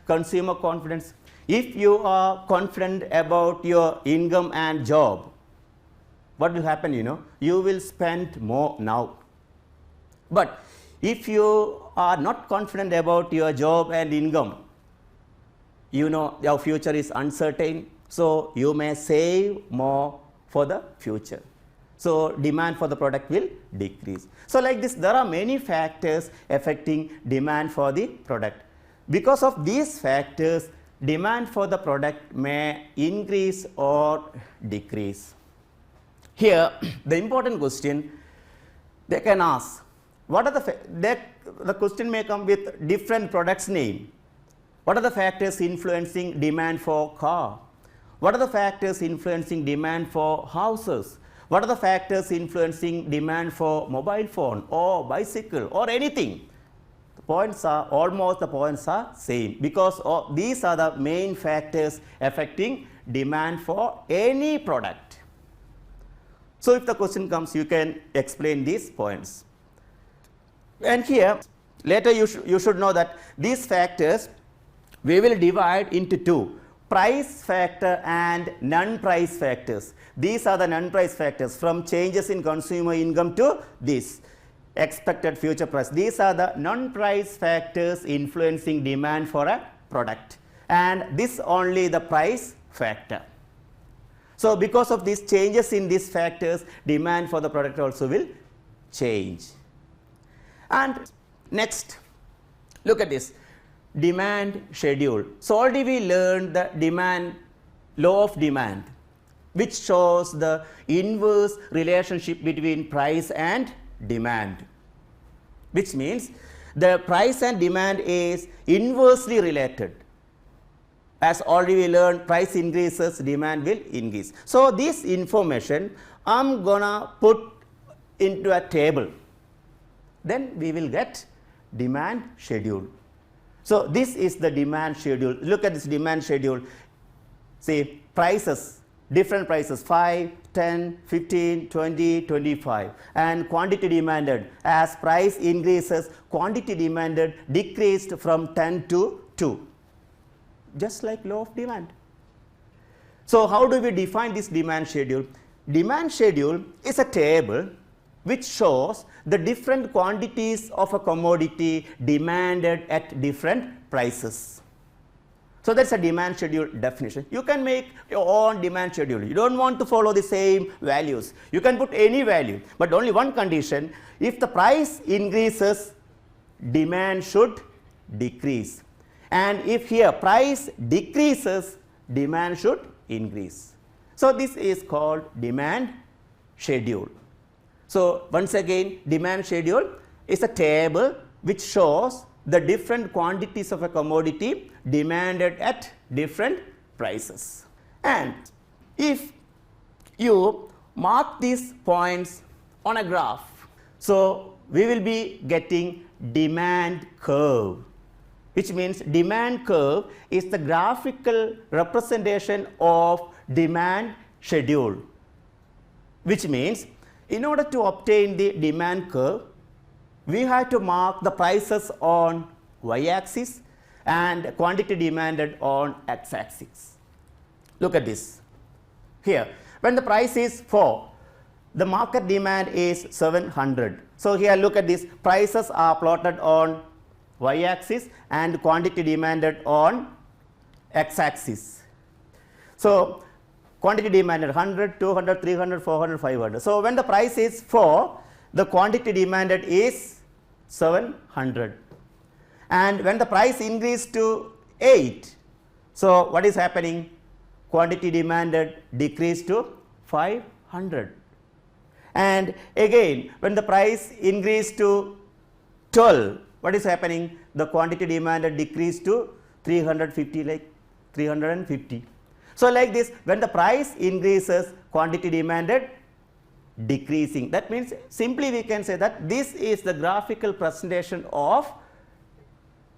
consumer confidence. If you are confident about your income and job, what will happen, you will spend more now. But if you are not confident about your job and income, your future is uncertain, so you may save more for the future. So demand for the product will decrease. So like this, there are many factors affecting demand for the product. Because of these factors, demand for the product may increase or decrease. Here, the important question they can ask, what are the question may come with different products name. What are the factors influencing demand for car? What are the factors influencing demand for houses? What are the factors influencing demand for mobile phone or bicycle or anything? The points are same, because these are the main factors affecting demand for any product. So if the question comes, you can explain these points. And here, later you should know that these factors we will divide into two: price factor and non-price factors. These are the non-price factors, from changes in consumer income to this expected future price. These are the non-price factors influencing demand for a product, and this only the price factor. So because of these changes in these factors, demand for the product also will change. And next, look at this demand schedule. So already we learned the law of demand, which shows the inverse relationship between price and demand, which means the price and demand is inversely related. As already we learned, price increases, demand will increase. So this information I'm gonna put into a table, then we will get demand schedule. So this is the demand schedule. Look at this demand schedule. See, prices, different prices, 5, 10, 15, 20, 25, and quantity demanded. As price increases, quantity demanded decreased from 10 to 2, just like law of demand. So how do we define this demand schedule? Demand schedule is a table which shows the different quantities of a commodity demanded at different prices. So that's a demand schedule definition. You can make your own demand schedule. You don't want to follow the same values. You can put any value, but only one condition: if the price increases, demand should decrease. And if here price decreases, demand should increase. So this is called demand schedule. So once again, demand schedule is a table which shows the different quantities of a commodity demanded at different prices. And if you mark these points on a graph, so we will be getting demand curve, which means demand curve is the graphical representation of demand schedule, which means in order to obtain the demand curve, we have to mark the prices on y-axis and quantity demanded on x-axis. Look at this. Here, when the price is 4, the market demand is 700. So here look at this, prices are plotted on y-axis and quantity demanded on x-axis. So quantity demanded 100, 200, 300, 400, 500. So when the price is 4, the quantity demanded is 700. And when the price increased to 8, so what is happening? Quantity demanded decreased to 500. And again, when the price increased to 12, what is happening? The quantity demanded decreased to 350, like 350. So like this, when the price increases, quantity demanded decreasing. That means simply we can say that this is the graphical presentation of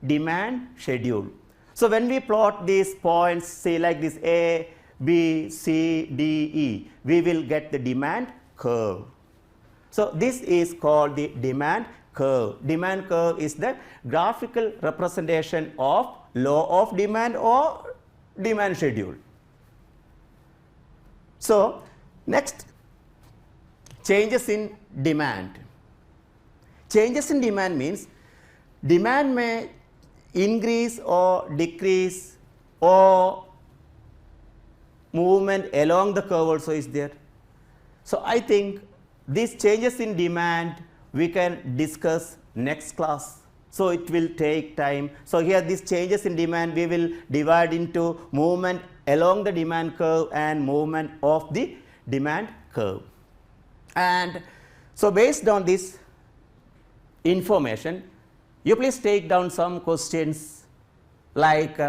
demand schedule. So when we plot these points, say like this A, B, C, D, E, we will get the demand curve. So this is called the demand curve. Demand curve is the graphical representation of law of demand or demand schedule. So, next, changes in demand. Changes in demand means demand may increase or decrease, or movement along the curve also is there. So, I think these changes in demand we can discuss next class. So, it will take time. So, here these changes in demand we will divide into movement along the demand curve and movement of the demand curve. And so, based on this information, you please take down some questions like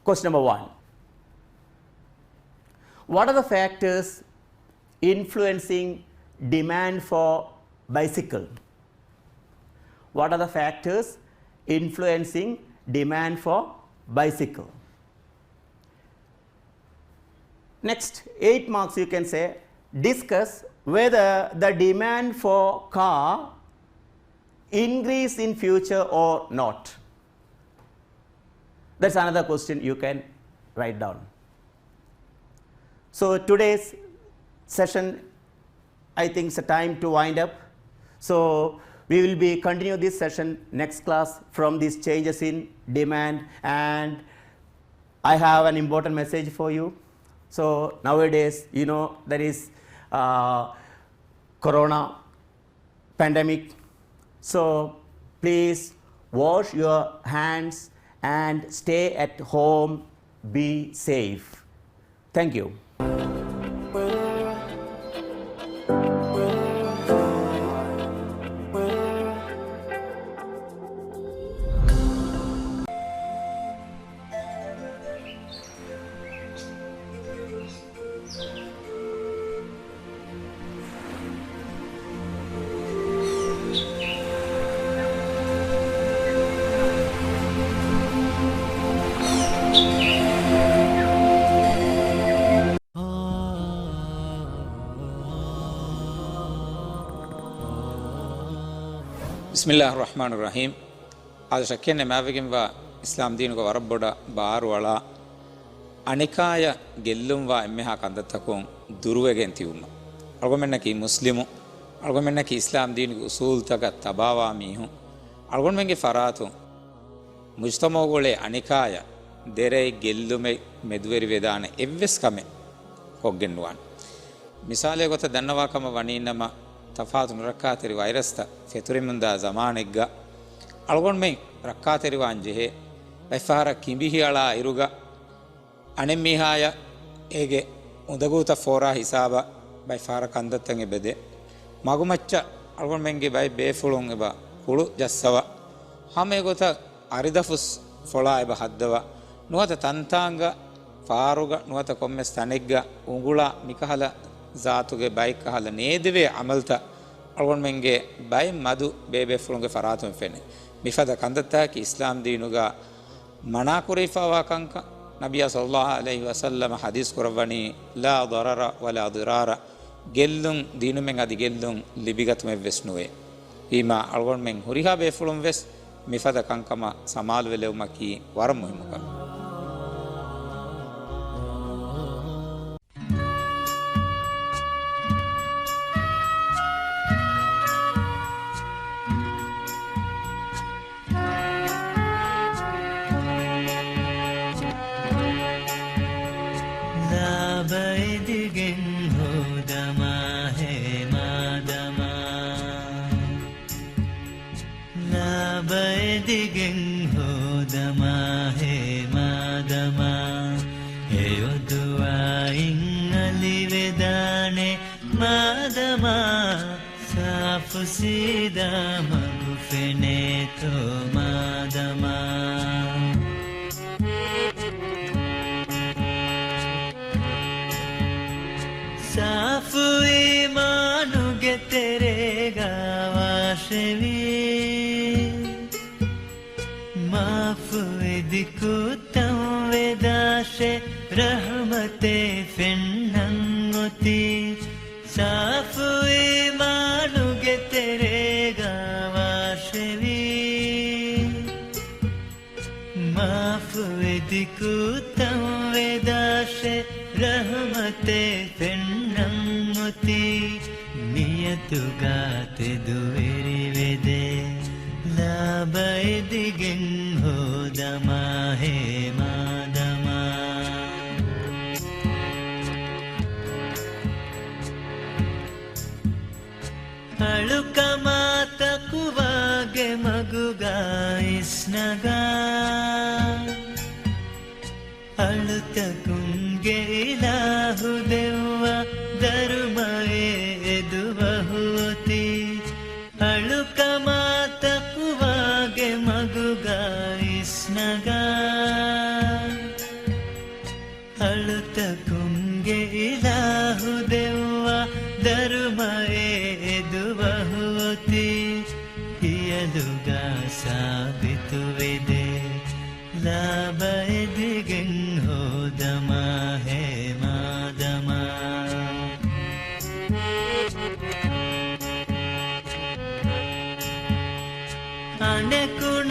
question number 1. What are the factors influencing demand for bicycle? What are the factors influencing demand for bicycle? Next, 8 marks you can say, discuss whether the demand for car increase in future or not. That's another question you can write down. So, today's session, I think it's a time to wind up. So, we will be continue this session next class from these changes in demand, and I have an important message for you. So, nowadays, you know, there is corona pandemic. So, please wash your hands and stay at home, be safe. Thank you. Bismillahirrahmanirrahim. Adu shakkenne mavegin wa Islam deenuga warabboda baaru wala anikaya gellum wa emmeha kandattakun duruwegen tiwunna. Algomenna ki muslimu, algomenna ki Islam deenuga usul taga tabawa mihu. Algomenge faratu mujtamogole anikaya dere gellume medveri vedana evves kame hoggennuwan. Misale gota dannawa kama waninama තෆාතුන් රක්කාතෙරි වෛරස්ත ෆෙතුරිමුන්දා zamaanegga algon men rakkaateri wanjehe baifara kimbihiala iruga anemihaya ege undaguta fora hisaba baifara kandatten ebede magumacca algon menge bai befulun eba hulu jassawa hame gota aridafus fola eba haddawa nuwata tantanga faaruga nuwata kommes tanegga ungula mikahala zaatuge bike hala needeve amalta algon menge bay madu bebe fulunge faratum fene mifada kandatta ki Islam deenuga mana kurifa wa kanka nabiya sallallahu alaihi wasallam hadis kurawani la darara wala dirara gellun deenu men adi gellun libigatum vesnuwe ima algon men huriha be fulum ves mifada kankama samal velewma ki waram muhimukam. Sida magufene to madama safu imanu ge tere gawashevi maafu idikutam vedashe rahmate fennangoti safu imanu ge tere gawashevi එදිකුතම් වෙදාශේ රහමතේ පෙන්නම්මුති නියතුගාතෙ දුවෙරි වෙදේ ලාබයිදිගෙන් හෝදමා හේමාදමා ಅಳುಕಮಾತಕುವಾಗೆ ಮಗುಗಾಯಿಸ್ನಗ ಅಳುತಕುಂಗೆ ಇಲಾಹುದೆವ್ವ ಧರ್ಮಯೇ ಎದುವಹುತಿ ಅಳುಕಮಾತಕುವಾಗೆ ಮಗುಗಾಯಿಸ್ನಗ ಅಳುತಕುಂಗೆ ಇಲಾಹುದೆವ್ವ ಧರ್ಮಯೇ ಎದುವಹುತಿ ಹಿಯಲುಗ ಸಾಬಿತುವೆದೆ ಲಾಭ ಎದಿಗೆನ್ ಹೋದಮ ಹೇಮಾದಮ ಅನೆಕುಣ